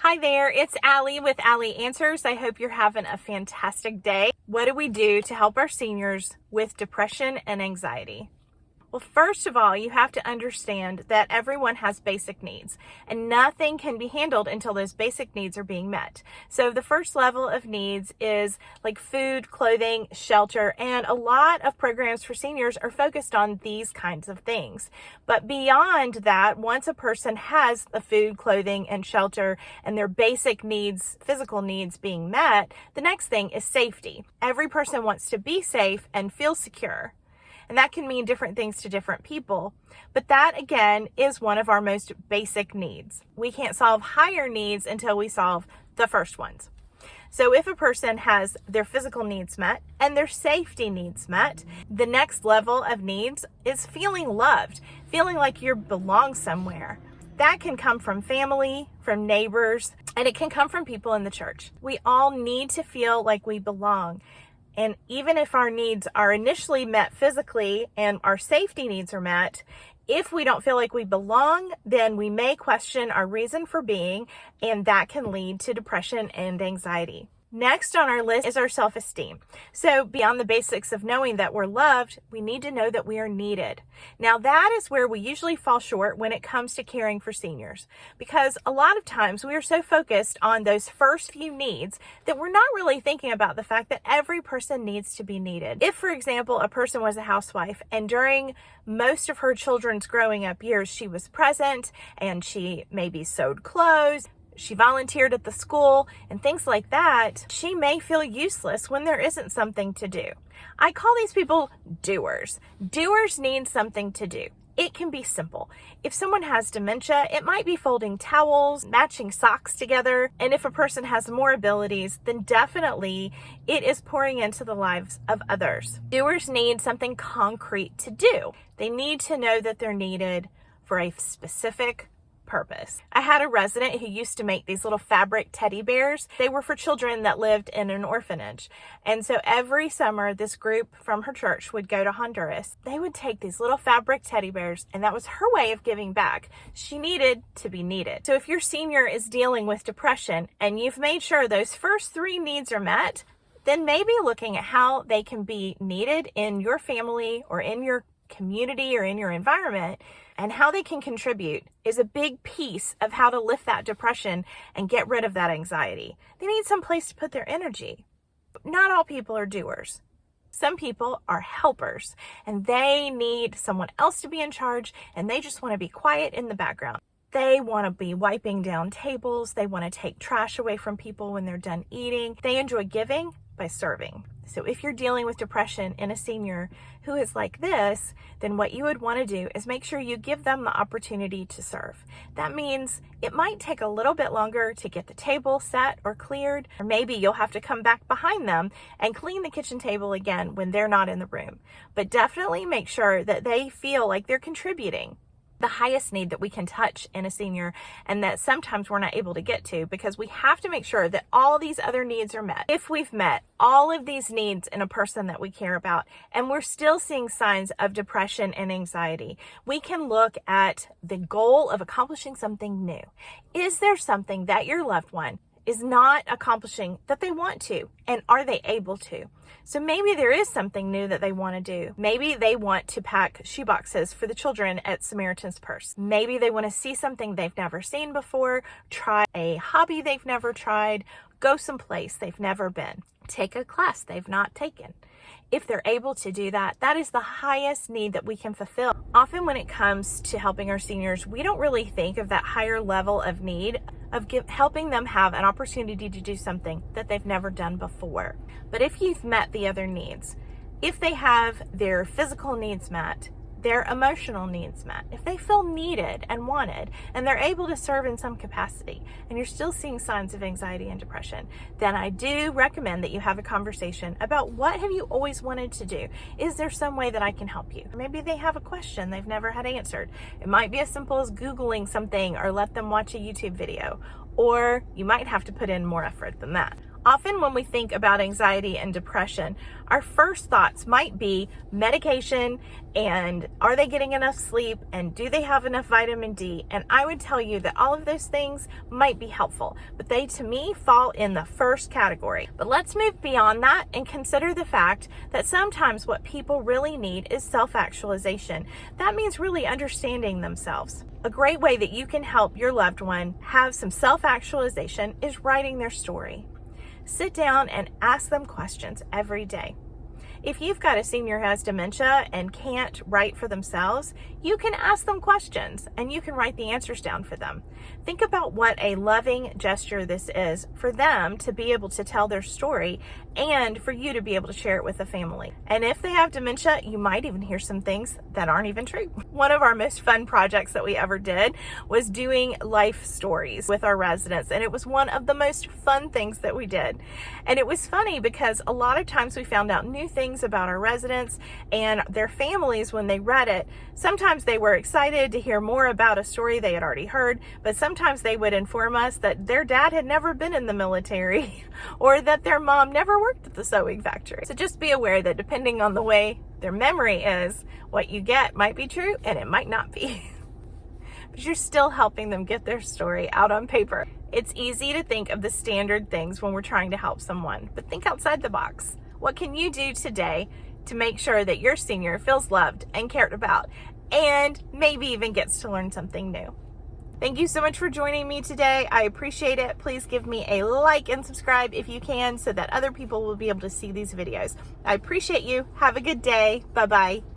Hi there, it's Allie with Allie Answers. I hope you're having a fantastic day. What do we do to help our seniors with depression and anxiety? Well, first of all, you have to understand that everyone has basic needs and nothing can be handled until those basic needs are being met. So the first level of needs is like food, clothing, shelter, and a lot of programs for seniors are focused on these kinds of things. But beyond that, once a person has the food, clothing, and shelter and their basic needs, physical needs being met, the next thing is safety. Every person wants to be safe and feel secure. And that can mean different things to different people. But that, again, is one of our most basic needs. We can't solve higher needs until we solve the first ones. So if a person has their physical needs met and their safety needs met, the next level of needs is feeling loved, feeling like you belong somewhere. That can come from family, from neighbors, and it can come from people in the church. We all need to feel like we belong. And even if our needs are initially met physically and our safety needs are met, if we don't feel like we belong, then we may question our reason for being, and that can lead to depression and anxiety. Next on our list is our self-esteem. So beyond the basics of knowing that we're loved, we need to know that we are needed. Now that is where we usually fall short when it comes to caring for seniors, because a lot of times we are so focused on those first few needs that we're not really thinking about the fact that every person needs to be needed. If, for example, a person was a housewife and during most of her children's growing up years, she was present and she maybe sewed clothes, she volunteered at the school and things like that, she may feel useless when there isn't something to do. I call these people doers. Doers need something to do. It can be simple. If someone has dementia, it might be folding towels, matching socks together, and if a person has more abilities, then definitely it is pouring into the lives of others. Doers need something concrete to do. They need to know that they're needed for a specific purpose. I had a resident who used to make these little fabric teddy bears. They were for children that lived in an orphanage. And so every summer, this group from her church would go to Honduras. They would take these little fabric teddy bears, and that was her way of giving back. She needed to be needed. So if your senior is dealing with depression and you've made sure those first three needs are met, then maybe looking at how they can be needed in your family or in your community or in your environment and how they can contribute is a big piece of how to lift that depression and get rid of that anxiety. They need some place to put their energy. But not all people are doers. Some people are helpers and they need someone else to be in charge and they just want to be quiet in the background. They want to be wiping down tables. They want to take trash away from people when they're done eating. They enjoy giving by serving. So if you're dealing with depression in a senior who is like this, then what you would want to do is make sure you give them the opportunity to serve. That means it might take a little bit longer to get the table set or cleared, or maybe you'll have to come back behind them and clean the kitchen table again when they're not in the room. But definitely make sure that they feel like they're contributing. The highest need that we can touch in a senior and that sometimes we're not able to get to because we have to make sure that all these other needs are met. If we've met all of these needs in a person that we care about and we're still seeing signs of depression and anxiety, we can look at the goal of accomplishing something new. Is there something that your loved one is not accomplishing that they want to, and are they able to? So maybe there is something new that they want to do. Maybe they want to pack shoeboxes for the children at Samaritan's Purse. Maybe they want to see something they've never seen before, try a hobby they've never tried, go someplace they've never been, take a class they've not taken. If they're able to do that, that is the highest need that we can fulfill. Often when it comes to helping our seniors, we don't really think of that higher level of need of helping them have an opportunity to do something that they've never done before. But if you've met the other needs, if they have their physical needs met, their emotional needs met, if they feel needed and wanted, and they're able to serve in some capacity, and you're still seeing signs of anxiety and depression, then I do recommend that you have a conversation about what have you always wanted to do? Is there some way that I can help you? Or maybe they have a question they've never had answered. It might be as simple as Googling something or let them watch a YouTube video, or you might have to put in more effort than that. Often when we think about anxiety and depression, our first thoughts might be medication and are they getting enough sleep and do they have enough vitamin D? And I would tell you that all of those things might be helpful, but they to me fall in the first category. But let's move beyond that and consider the fact that sometimes what people really need is self-actualization. That means really understanding themselves. A great way that you can help your loved one have some self-actualization is writing their story. Sit down and ask them questions every day. If you've got a senior who has dementia and can't write for themselves, you can ask them questions and you can write the answers down for them. Think about what a loving gesture this is for them to be able to tell their story and for you to be able to share it with the family. And if they have dementia, you might even hear some things that aren't even true. One of our most fun projects that we ever did was doing life stories with our residents, and it was one of the most fun things that we did. And it was funny because a lot of times we found out new things about our residents and their families when they read it. Sometimes they were excited to hear more about a story they had already heard, but sometimes they would inform us that their dad had never been in the military or that their mom never worked at the sewing factory. So just be aware that depending on the way their memory is, what you get might be true and it might not be. But you're still helping them get their story out on paper. It's easy to think of the standard things when we're trying to help someone, but think outside the box. What can you do today to make sure that your senior feels loved and cared about and maybe even gets to learn something new? Thank you so much for joining me today. I appreciate it. Please give me a like and subscribe if you can so that other people will be able to see these videos. I appreciate you. Have a good day. Bye-bye.